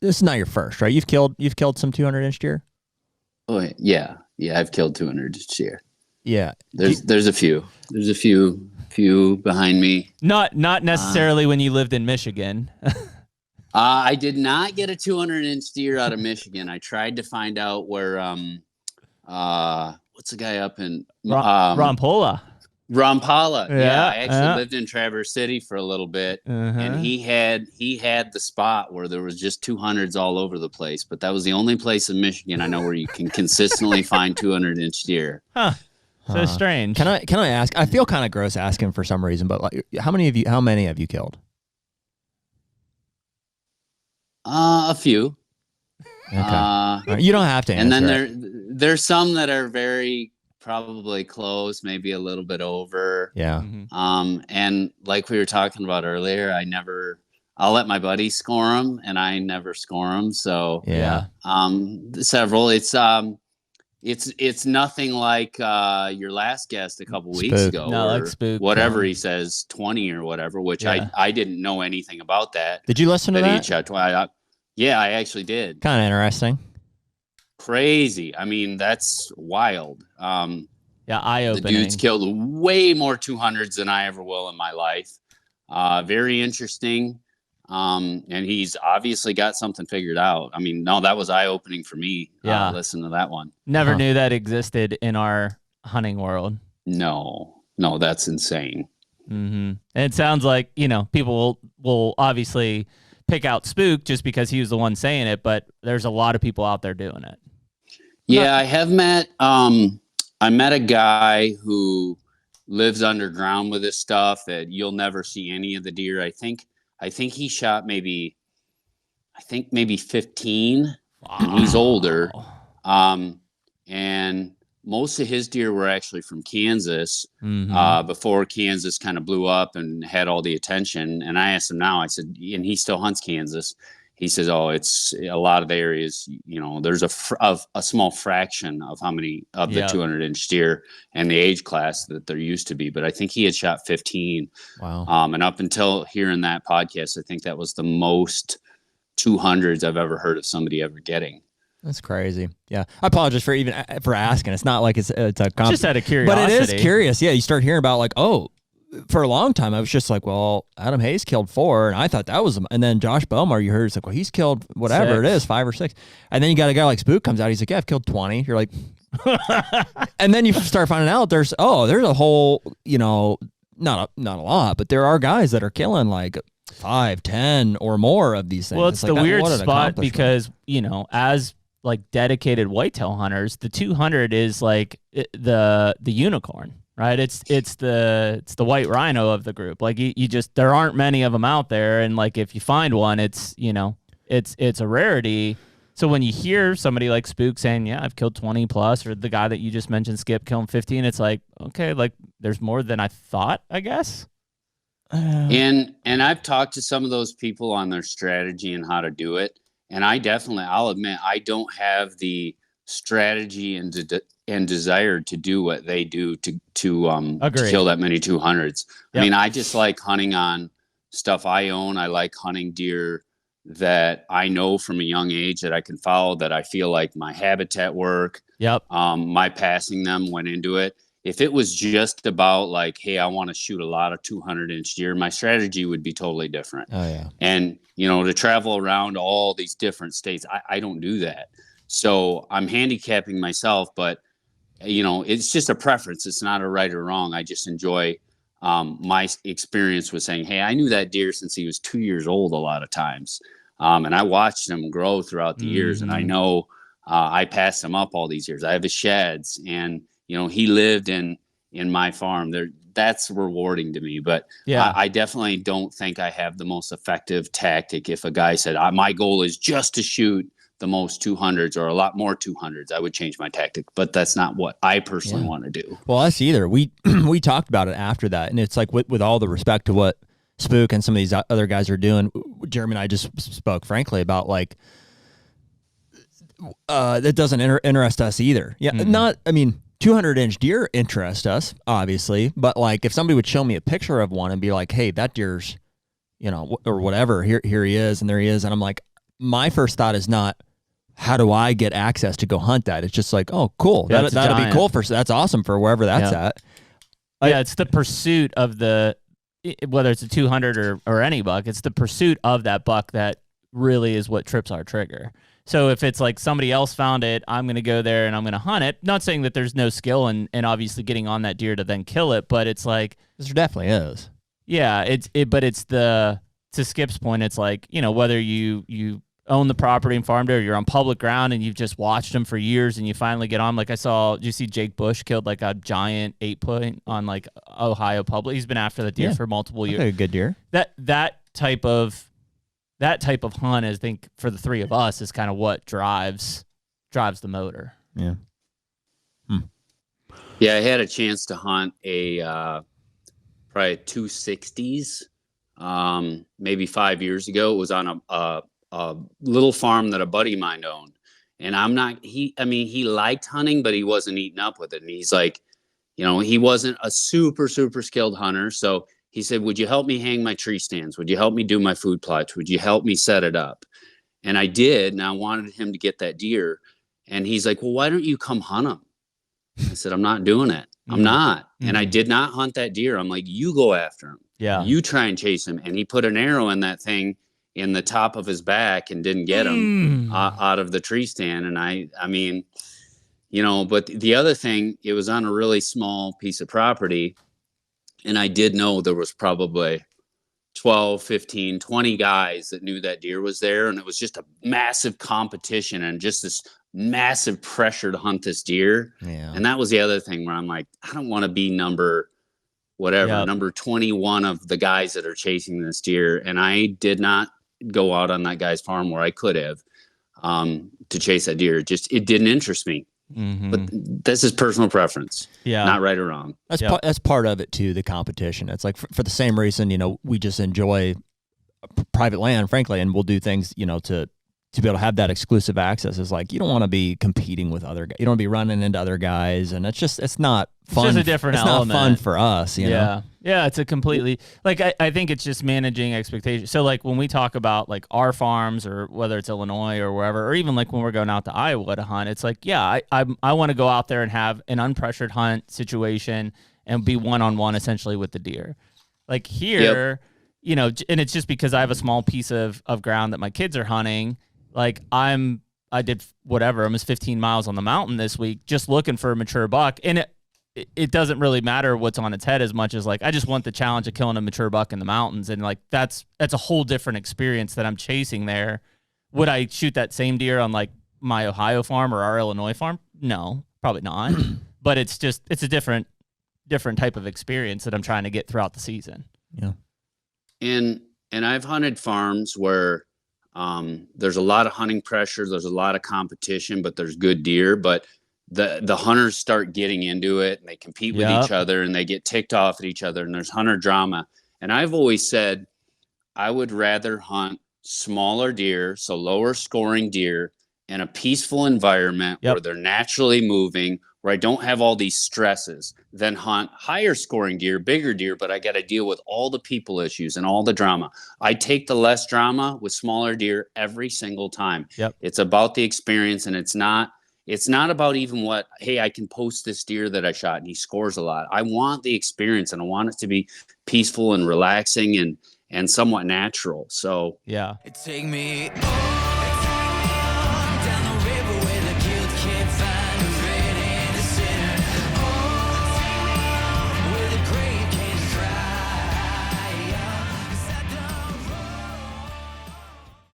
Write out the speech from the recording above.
this is not your first, right? You've killed some 200-inch deer. Oh yeah. I've killed 200 this year. Yeah, there's a few behind me. Not necessarily when you lived in Michigan. I did not get a 200-inch deer out of Michigan. I tried to find out where what's the guy up in Rampolla. Yeah, I actually lived in Traverse City for a little bit, and he had the spot where there was just 200s all over the place. But that was the only place in Michigan I know where you can consistently find 200-inch deer. Huh. So strange. Can I ask? I feel kind of gross asking for some reason, but like, how many have you killed? A few. Okay. You don't have to answer. And then there's some that are very probably close, maybe a little bit over. Yeah. And like we were talking about earlier, I'll let my buddies score them, and I never score them. So yeah. Several. It's nothing like your last guest a couple weeks ago. No, like Spook. Whatever he says, 20 or whatever, which I didn't know anything about that. Did you listen to that? He shot 20. Yeah, I actually did. Kind of interesting. Crazy. I mean, that's wild. Eye-opening. The dude's killed way more 200s than I ever will in my life. Very interesting. And he's obviously got something figured out. I mean, no, that was eye-opening for me. Listen to that one. Never knew that existed in our hunting world. No, that's insane. And it sounds like, people will obviously pick out Spook just because he was the one saying it, but there's a lot of people out there doing it. Yeah, I have met, I met a guy who lives underground with this stuff that you'll never see any of the deer. I think he shot maybe 15. Wow. And he's older. And most of his deer were actually from Kansas, before Kansas kind of blew up and had all the attention. And I asked him now, I said, and he still hunts Kansas. He says, it's a lot of the areas, there's a small fraction of how many of the 200-inch deer and the age class that there used to be. But I think he had shot 15. Wow. And up until hearing that podcast, I think that was the most 200s I've ever heard of somebody ever getting. That's crazy. Yeah. I apologize for asking. It's not like it's a just out of curiosity. But it is curious. Yeah. You start hearing about like, for a long time, I was just like, well, Adam Hayes killed 4, and I thought that was, and then Josh Bowmar, you heard, it's like, well, he's killed whatever 6. It is, 5 or 6. And then you got a guy like Spook comes out, he's like, yeah, I've killed 20. You're like, and then you start finding out there's a whole, not a lot, but there are guys that are killing like 5, 10 or more of these things. Well, it's the weird spot because, as like dedicated whitetail hunters, the 200 is like the unicorn, right? It's the white rhino of the group. Like you just, there aren't many of them out there. And like, if you find one, it's a rarity. So when you hear somebody like Spook saying, yeah, I've killed 20 plus, or the guy that you just mentioned, Skip, killing 15, it's like, okay, like there's more than I thought, I guess. And I've talked to some of those people on their strategy and how to do it. And I'll admit, I don't have the strategy and desire to do what they do to kill that many 200s. Yep. I mean, I just like hunting on stuff I own. I like hunting deer that I know from a young age that I can follow, that I feel like my habitat work. Yep. My passing them went into it. If it was just about like, hey, I want to shoot a lot of 200-inch deer, my strategy would be totally different. Oh yeah. And to travel around all these different states, I don't do that. So I'm handicapping myself, but it's just a preference. It's not a right or wrong. I just enjoy my experience with saying, hey, I knew that deer since he was 2 years old a lot of times. And I watched him grow throughout the years. And I know I passed him up all these years. I have his sheds, and he lived in my farm. That's rewarding to me. But yeah, I definitely don't think I have the most effective tactic. If a guy said, my goal is just to shoot the most 200s or a lot more 200s, I would change my tactic. But that's not what I personally want to do. Well, us either. We talked about it after that. And it's like, with all the respect to what Spook and some of these other guys are doing, Jeremy and I just spoke frankly about like, that doesn't interest us either. Yeah. Mm-hmm. 200-inch deer interest us, obviously, but like if somebody would show me a picture of one and be like, hey, that deer's, or whatever, here he is, and there he is, and I'm like, my first thought is not, how do I get access to go hunt that? It's just like, oh, cool. Yeah, That'll be cool that's awesome for wherever that's at. It's the pursuit of whether it's a 200 or any buck, it's the pursuit of that buck that really is what trips our trigger. So if it's like somebody else found it, I'm going to go there and I'm going to hunt it. Not saying that there's no skill and obviously getting on that deer to then kill it, but it's like, there definitely is. Yeah, but it's to Skip's point, it's like, whether you own the property and farmed it, or you're on public ground and you've just watched them for years and you finally get on. Like did you see Jake Bush killed like a giant 8-point on like Ohio public? He's been after the deer for multiple years. A good deer. That type of hunt, I think, for the three of us is kind of what drives the motor. Yeah. Yeah, I had a chance to hunt probably 260s, maybe 5 years ago. It was on a little farm that a buddy of mine owned. And he liked hunting, but he wasn't eating up with it. And he's like, he wasn't a super, super skilled hunter. So he said, would you help me hang my tree stands? Would you help me do my food plots? Would you help me set it up? And I did. And I wanted him to get that deer. And he's like, well, why don't you come hunt him? I said, I'm not doing it. I'm not. And I did not hunt that deer. I'm like, you go after him. Yeah. You try and chase him. And he put an arrow in that thing in the top of his back and didn't get him out of the tree stand. And I mean, but the other thing, it was on a really small piece of property. And I did know there was probably 12, 15, 20 guys that knew that deer was there. And it was just a massive competition and just this massive pressure to hunt this deer. Yeah. And that was the other thing where I'm like, I don't want to be number 21 of the guys that are chasing this deer. And I did not go out on that guy's farm where I could have to chase that deer. It didn't interest me. But this is personal preference. Yeah. Not right or wrong. That's part of it too, the competition. It's like for the same reason, we just enjoy private land, frankly, and we'll do things, to be able to have that exclusive access. Is like, you don't want to be competing with other guys. You don't want to be running into other guys. And it's not fun. It's just a different element. It's not fun for us, you know? Yeah, it's a completely, like, I think it's just managing expectations. So, like, when we talk about, like, our farms or whether it's Illinois or wherever, or even, like, when we're going out to Iowa to hunt, it's like, yeah, I want to go out there and have an unpressured hunt situation and be one-on-one essentially with the deer. Like, here, and it's just because I have a small piece of ground that my kids are hunting. Like, I did whatever, almost 15 miles on the mountain this week just looking for a mature buck. And it doesn't really matter what's on its head as much as, like, I just want the challenge of killing a mature buck in the mountains. And, like, that's a whole different experience that I'm chasing there. Would I shoot that same deer on, like, my Ohio farm or our Illinois farm? No, probably not. But it's a different type of experience that I'm trying to get throughout the season. Yeah. And I've hunted farms where there's a lot of hunting pressure, there's a lot of competition, but there's good deer. But the hunters start getting into it and they compete with each other and they get ticked off at each other and there's hunter drama. And I've always said I would rather hunt smaller deer, so lower scoring deer, in a peaceful environment where they're naturally moving, where I don't have all these stresses, than hunt higher scoring deer, bigger deer, but I got to deal with all the people issues and all the drama. I take the less drama with smaller deer every single time. It's about the experience, and it's not about even what, hey, I can post this deer that I shot and he scores a lot. I want the experience, and I want it to be peaceful and relaxing and somewhat natural. So Take me